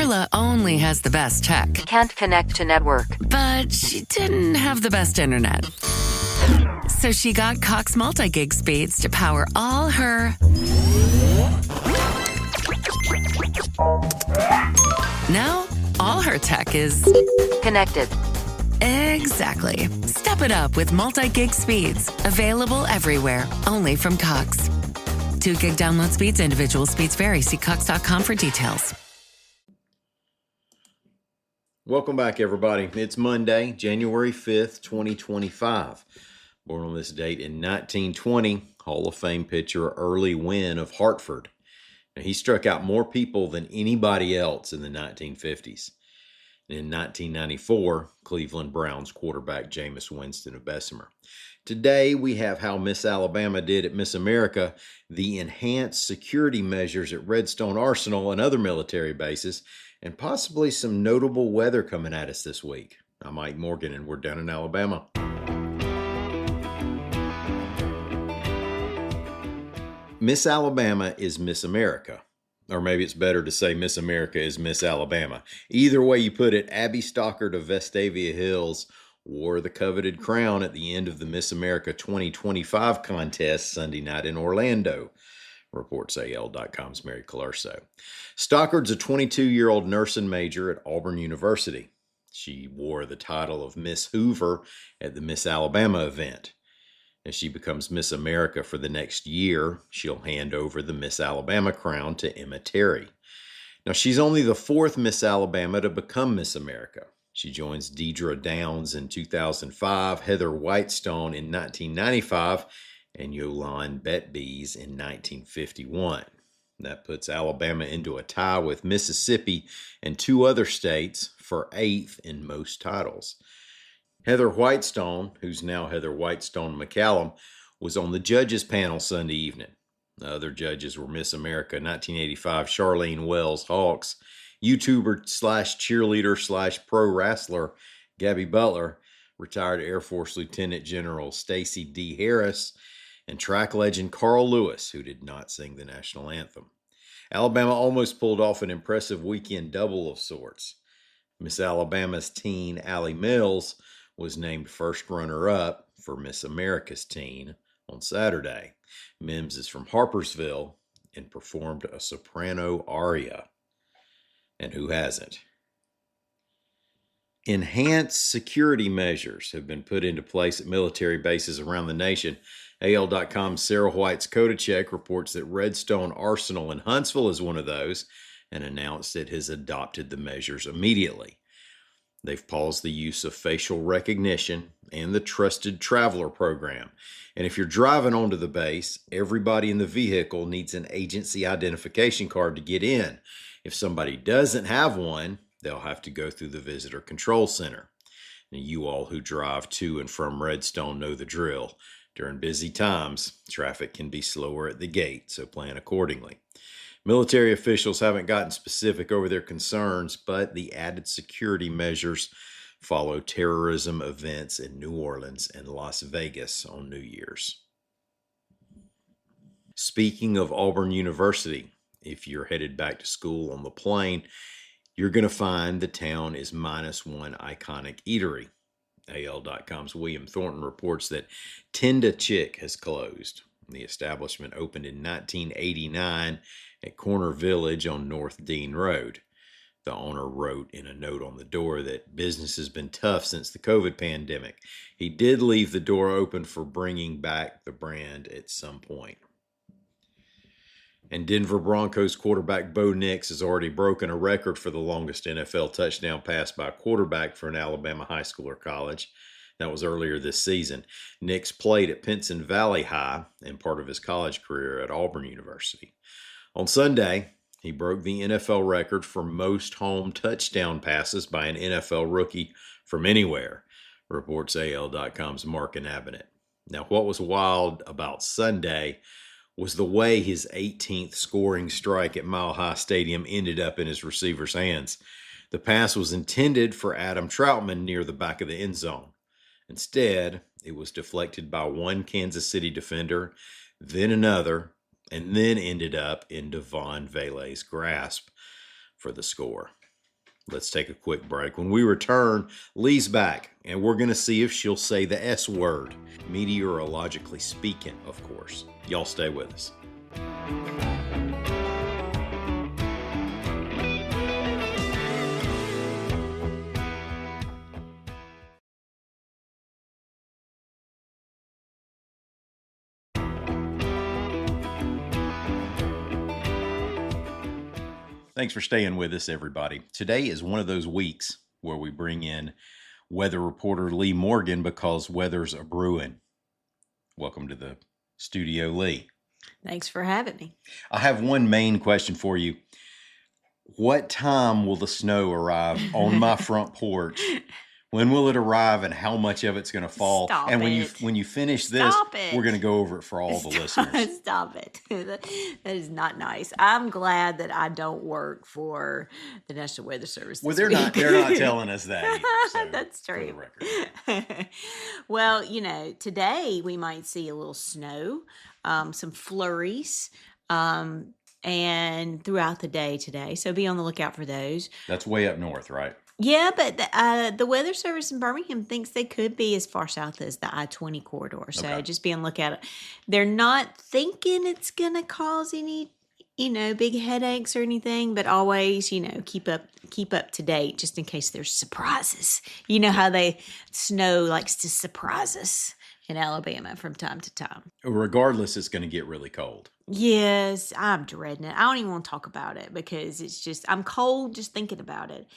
Carla only has the best tech. Can't connect to network. But she didn't have the best internet. So she got Cox multi-gig speeds to power all her... Now, all her tech is... Connected. Exactly. Step it up with multi-gig speeds. Available everywhere. Only from Cox. 2 gig download speeds. Individual speeds vary. See Cox.com for details. Welcome back, everybody. It's Monday, January 5th, 2025. Born on this date in 1920, Hall of Fame pitcher Early Wynn of Hartford. Now, he struck out more people than anybody else in the 1950s. In 1994, Cleveland Browns quarterback Jameis Winston of Bessemer. Today, we have how Miss Alabama did at Miss America, the enhanced security measures at Redstone Arsenal and other military bases, and possibly some notable weather coming at us this week. I'm Mike Morgan, and we're down in Alabama. Miss Alabama is Miss America. Or maybe it's better to say Miss America is Miss Alabama. Either way you put it, Abby Stockard of Vestavia Hills wore the coveted crown at the end of the Miss America 2025 contest Sunday night in Orlando, reports AL.com's Mary Colurso. Stockard's a 22-year-old nursing major at Auburn University. She wore the title of Miss Hoover at the Miss Alabama event. As she becomes Miss America for the next year, she'll hand over the Miss Alabama crown to Emma Terry. Now, she's only the 4th Miss Alabama to become Miss America. She joins Deidre Downs in 2005, Heather Whitestone in 1995, and Yolande Betbys in 1951. That puts Alabama into a tie with Mississippi and 2 other states for 8th in most titles. Heather Whitestone, who's now Heather Whitestone McCallum, was on the judges panel Sunday evening. The other judges were Miss America 1985 Charlene Wells Hawks, YouTuber slash cheerleader slash pro wrestler Gabby Butler, retired Air Force Lieutenant General Stacey D. Harris, and track legend Carl Lewis, who did not sing the national anthem. Alabama almost pulled off an impressive weekend double of sorts. Miss Alabama's teen Allie Mills was named first runner-up for Miss America's teen on Saturday. Mims is from Harpersville and performed a soprano aria. And who hasn't? Enhanced security measures have been put into place at military bases around the nation. AL.com's Sarah White's Kodacheck reports that Redstone Arsenal in Huntsville is one of those and announced it has adopted the measures immediately. They've paused the use of facial recognition and the Trusted Traveler program. And if you're driving onto the base, everybody in the vehicle needs an agency identification card to get in. If somebody doesn't have one, they'll have to go through the Visitor Control Center. Now, you all who drive to and from Redstone know the drill. During busy times, traffic can be slower at the gate, so plan accordingly. Military officials haven't gotten specific over their concerns, but the added security measures follow terrorism events in New Orleans and Las Vegas on New Year's. Speaking of Auburn University, if you're headed back to school on the plane, you're going to find the town is -1 iconic eatery. AL.com's William Thornton reports that Tenda Chick has closed. The establishment opened in 1989 at Corner Village on North Dean Road. The owner wrote in a note on the door that business has been tough since the COVID pandemic. He did leave the door open for bringing back the brand at some point. And Denver Broncos quarterback Bo Nix has already broken a record for the longest NFL touchdown pass by a quarterback for an Alabama high school or college. That was earlier this season. Nix played at Pinson Valley High and part of his college career at Auburn University. On Sunday, he broke the NFL record for most home touchdown passes by an NFL rookie from anywhere, reports AL.com's Mark Abbott. Now, what was wild about Sunday was the way his 18th scoring strike at Mile High Stadium ended up in his receiver's hands. The pass was intended for Adam Troutman near the back of the end zone. Instead, it was deflected by one Kansas City defender, then another, and then ended up in Devon Vele's grasp for the score. Let's take a quick break. When we return, Lee's back, and we're going to see if she'll say the S word, meteorologically speaking, of course. Y'all stay with us. Thanks for staying with us, everybody. Today is one of those weeks where we bring in weather reporter Lee Morgan because weather's a brewing. Welcome to the studio, Lee. Thanks for having me. I have one main question for you. What time will the snow arrive on my front porch? When will it arrive, and how much of it's going to fall? Stop and it. when you finish this, Stop it. we're going to go over it for all the listeners. Stop it. That is not nice. I'm glad that I don't work for the National Weather Service. Well, this week. they're not telling us that either. So, That's true. For the record. Well, today we might see a little snow, some flurries, and throughout the day today. So be on the lookout for those. That's way up north, right? Yeah, but the Weather Service in Birmingham thinks they could be as far south as the I-20 corridor. So Okay. just be on the lookout. They're not thinking it's going to cause any, big headaches or anything, but always, keep up to date just in case there's surprises. You know how snow likes to surprise us in Alabama from time to time. Regardless, it's going to get really cold. Yes, I'm dreading it. I don't even want to talk about it because I'm cold just thinking about it.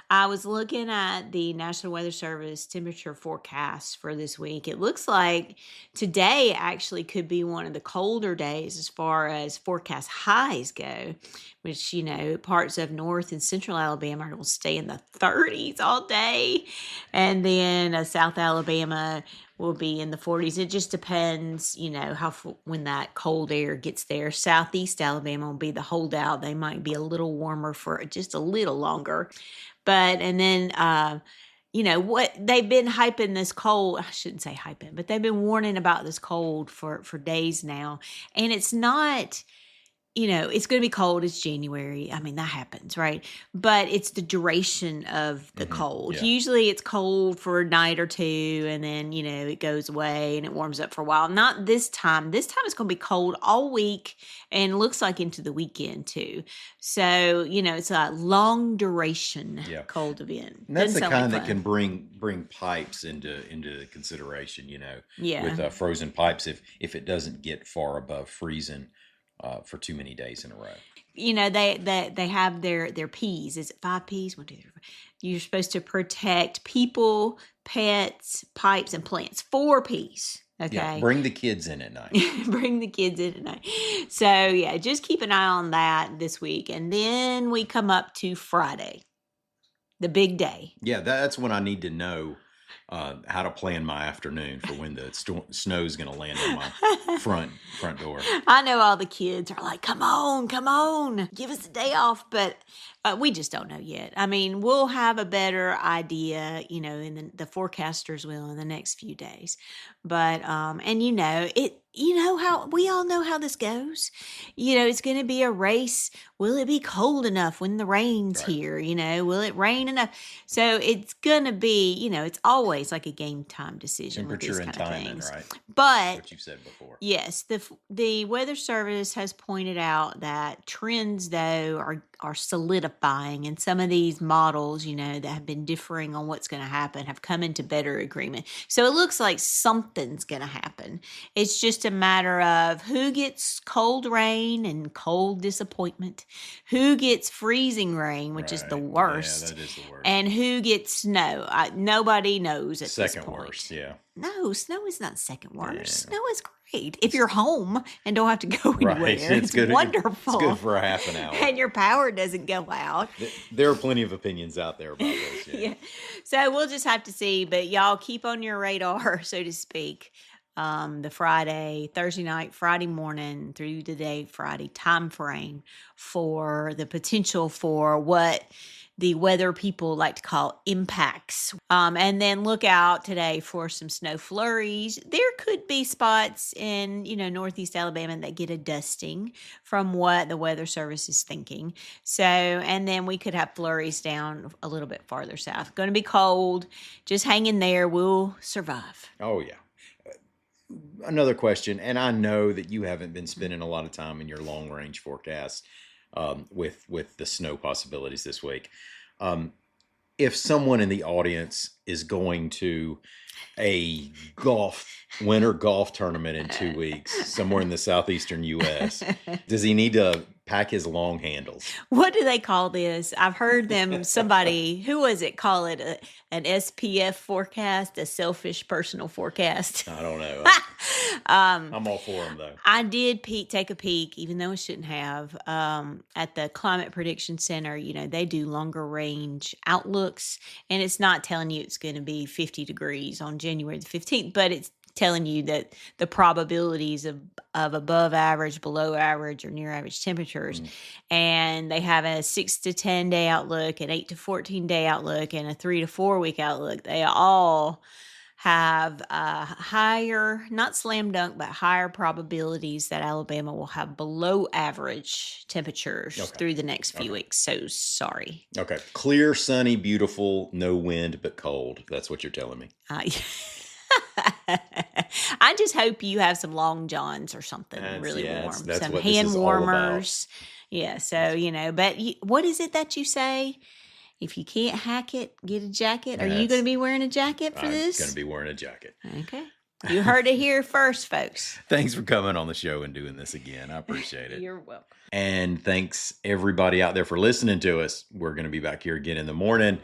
I was looking at the National Weather Service temperature forecast for this week. It looks like today actually could be one of the colder days as far as forecast highs go, which, parts of North and Central Alabama will stay in the 30s all day. And then South Alabama will be in the 40s. It just depends, when that cold air gets there. Southeast Alabama will be the holdout. They might be a little warmer for just a little longer. And then, what they've been hyping this cold, I shouldn't say hyping, but they've been warning about this cold for days now. And it's not, it's going to be cold. It's January. I mean, that happens, right? But it's the duration of the cold. Yeah. Usually it's cold for a night or two, and then, it goes away and it warms up for a while. Not this time. This time it's going to be cold all week and looks like into the weekend too. So, it's a long duration cold event. And that's Doesn't the sound like kind that fun. can bring pipes into consideration, Yeah. with frozen pipes if it doesn't get far above freezing for too many days in a row. They have their P's. Is it 5 P's? 1, 2, 3, 4. You're supposed to protect people, pets, pipes, and plants. 4 P's. Okay. Yeah, bring the kids in at night. Bring the kids in at night. So just keep an eye on that this week, and then we come up to Friday, the big day. Yeah, that's when I need to know how to plan my afternoon for when the snow's going to land on my front door. I know all the kids are like, come on, give us a day off. But we just don't know yet. I mean, we'll have a better idea, in the forecasters will in the next few days. But, and we all know how this goes. It's going to be a race. Will it be cold enough when the rain's Right. here? Will it rain enough? So it's going to be, it's always like a game time decision with these Temperature and kind of timing, things. right? But What you've said before. yes, the Weather Service has pointed out that trends, though, are solidifying, and some of these models, that have been differing on what's going to happen have come into better agreement. So it looks like something's going to happen. It's just a matter of who gets cold rain and cold disappointment, who gets freezing rain, which is the Right. worst, Yeah, that is the worst. and who gets snow. Nobody knows at this Second point. worst, yeah. No, snow is not second worst. Yeah. Snow is great if you're home and don't have to go anywhere. Right. It's good. wonderful. It's good for a half an hour. And your power doesn't go out. There are plenty of opinions out there about this. Yeah. Yeah. So we'll just have to see. But y'all keep on your radar, so to speak. The Thursday night, Friday morning through the day, Friday time frame for the potential for what the weather people like to call impacts. And then look out today for some snow flurries. There could be spots in, northeast Alabama that get a dusting from what the Weather Service is thinking. So, and then we could have flurries down a little bit farther south. Going to be cold. Just hang in there. We'll survive. Oh, yeah. Another question, and I know that you haven't been spending a lot of time in your long range forecast with the snow possibilities this week. If someone in the audience is going to a winter golf tournament in 2 weeks somewhere in the southeastern U.S., does he need to pack his long handles? What do they call this? I've heard somebody, who was it, call it an SPF forecast, a selfish personal forecast. I don't know. I'm all for them, though. I did take a peek, even though I shouldn't have, at the Climate Prediction Center. They do longer range outlooks, and it's not telling you it's going to be 50 degrees on January the 15th, but it's telling you that the probabilities of above average, below average, or near average temperatures. And they have a 6 to 10 day outlook, an 8 to 14 day outlook, and a 3 to 4 week outlook. They all have higher, not slam dunk, but higher probabilities that Alabama will have below average temperatures through the next few weeks. So sorry. Okay. Clear, sunny, beautiful, no wind, but cold. That's what you're telling me. I just hope you have some long johns or something really warm. That's some what hand this is warmers. Yeah. So, but what is it that you say? If you can't hack it, get a jacket. Are you going to be wearing a jacket for this? I'm going to be wearing a jacket. Okay. You heard it here first, folks. Thanks for coming on the show and doing this again. I appreciate it. You're welcome. And thanks everybody out there for listening to us. We're going to be back here again in the morning.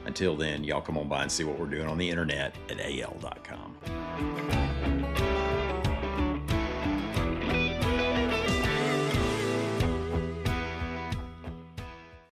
Until then, y'all come on by and see what we're doing on the internet at al.com.